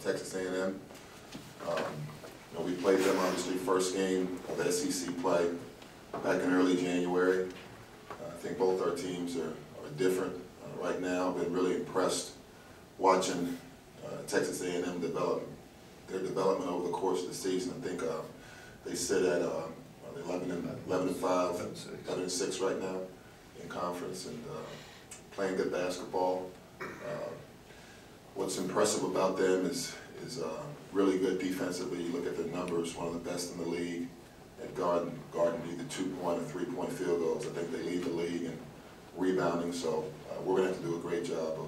Texas A&M. We played them obviously first game of SEC play back in early January. I think both our teams are different right now. I've been really impressed watching Texas A&M develop their development over the course of the season. I think they sit at 11-5, 11-6 right now in conference, and playing good basketball. What's impressive about them is really good defensively. You look at their numbers, one of the best in the league at guarding either 2-point or 3-point field goals. I think they lead the league in rebounding, so we're going to have to do a great job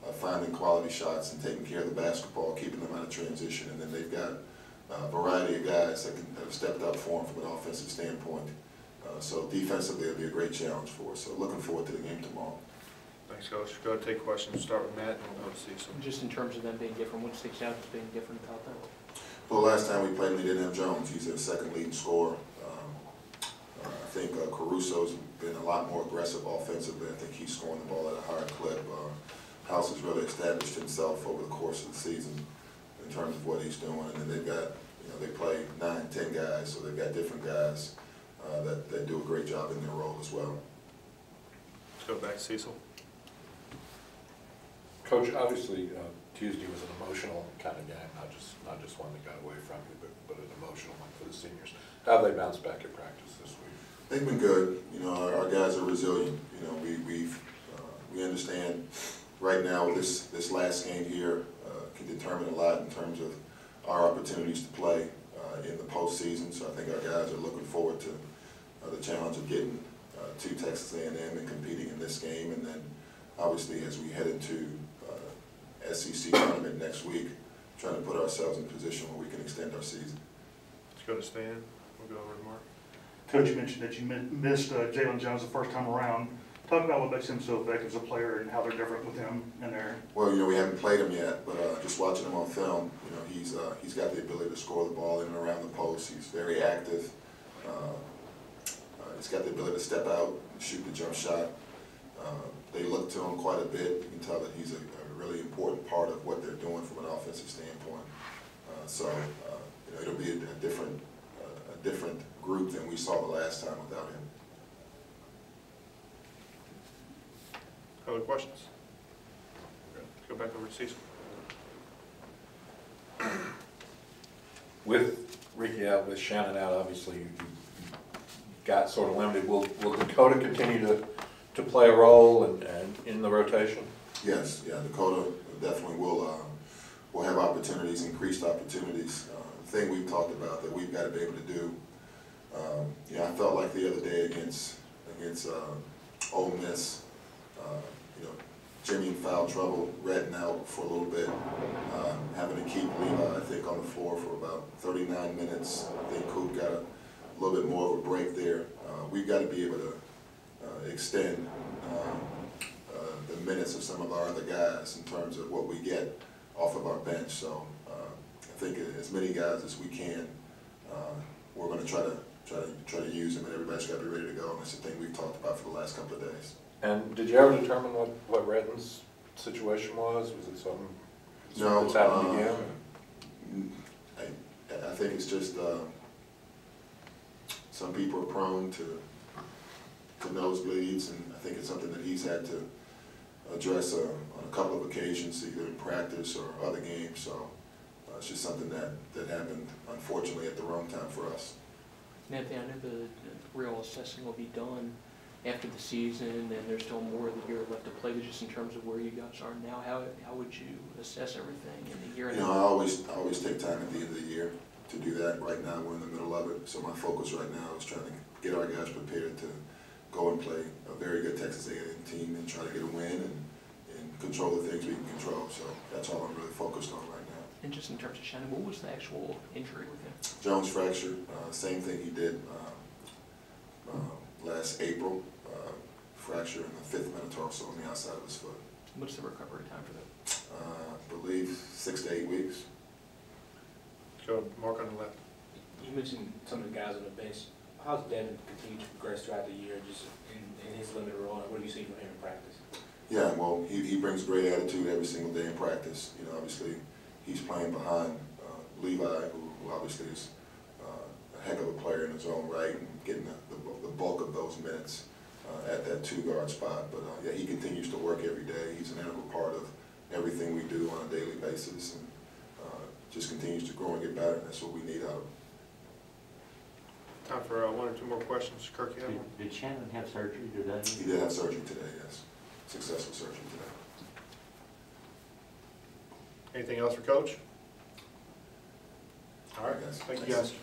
of finding quality shots and taking care of the basketball, keeping them out of transition. And then they've got a variety of guys that have stepped up for them from an offensive standpoint. So defensively, it'll be a great challenge for us. So looking forward to the game tomorrow. Thanks, Coach. Go ahead and take questions. Start with Matt, and we'll go to Cecil. Just in terms of them being different, what sticks out as being different about them? Well, last time we played them, they didn't have Jones. He's their second leading scorer. I think Caruso's been a lot more aggressive offensively. I think he's scoring the ball at a higher clip. House has really established himself over the course of the season in terms of what he's doing. And then they've got, they play 9, 10 guys, so they've got different guys that do a great job in their role as well. Let's go back to Cecil. Coach, obviously Tuesday was an emotional kind of game, not just one that got away from you, but an emotional one for the seniors. How have they bounced back at practice this week? They've been good. Our guys are resilient. We understand right now this last game here can determine a lot in terms of our opportunities to play in the postseason. So I think our guys are looking forward to the challenge of getting to Texas A&M and competing in this game, and then obviously as we head into SEC tournament next week, trying to put ourselves in a position where we can extend our season. Let's go to Stan. We'll go over to Mark. Coach, you mentioned that you missed Jalen Jones the first time around. Talk about what makes him so effective as a player and how they're different with him in there. Well, we haven't played him yet, but just watching him on film, he's got the ability to score the ball in and around the post. He's very active. He's got the ability to step out and shoot the jump shot. They look to him quite a bit. You can tell that he's a really important part of what they're doing from an offensive standpoint. It'll be a different group than we saw the last time without him. Other questions? Let's go back over to Cecil. With Ricky out, with Shannon out, obviously you got sort of limited. Will Dakota continue to play a role and in the rotation? Yes, yeah, Dakota definitely will have opportunities, increased opportunities. The thing we've talked about that we've got to be able to do. I felt like the other day against Ole Miss, Jimmy in foul trouble, Redden out for a little bit, having to keep Levi, I think, on the floor for about 39 minutes. I think Coop got a little bit more of a break there. We've got to be able to extend the minutes of some of our other guys in terms of what we get off of our bench. So I think as many guys as we can, we're going to try to use them, and everybody's got to be ready to go. And that's the thing we've talked about for the last couple of days. And did you ever determine what Redden's situation was? Was it something that's happened again? I think it's just some people are prone to nosebleeds, and I think it's something that he's had to address on a couple of occasions, either in practice or other games. So it's just something that happened, unfortunately, at the wrong time for us. Anthony, I know the real assessing will be done after the season, and there's still more of the year left to play, but just in terms of where you guys are now, how would you assess everything in the year? I always take time at the end of the year to do that. Right now we're in the middle of it, so my focus right now is trying to get our guys prepared to go and play a very good Texas A&M team and try to get a win and control the things we can control. So that's all I'm really focused on right now. And just in terms of Shannon, what was the actual injury with him? Jones fracture, same thing he did last April. Fracture in the 5th metatarsal on the outside of his foot. What's the recovery time for that? I believe 6 to 8 weeks. Go Mark on the left. You mentioned some of the guys on the bench. How's Devin continue to progress throughout the year, just in his limited role? What do you see from him in practice? Yeah, well, he brings great attitude every single day in practice. Obviously, he's playing behind Levi, who obviously is a heck of a player in his own right, and getting the bulk of those minutes at that 2-guard spot. But yeah, he continues to work every day. He's an integral part of everything we do on a daily basis, and just continues to grow and get better. That's what we need out of him. Time for one or two more questions. Kirk, you have one? Did Shannon have surgery today? He did have surgery today, yes. Successful surgery today. Anything else for Coach? All right, guys. Thank you, guys.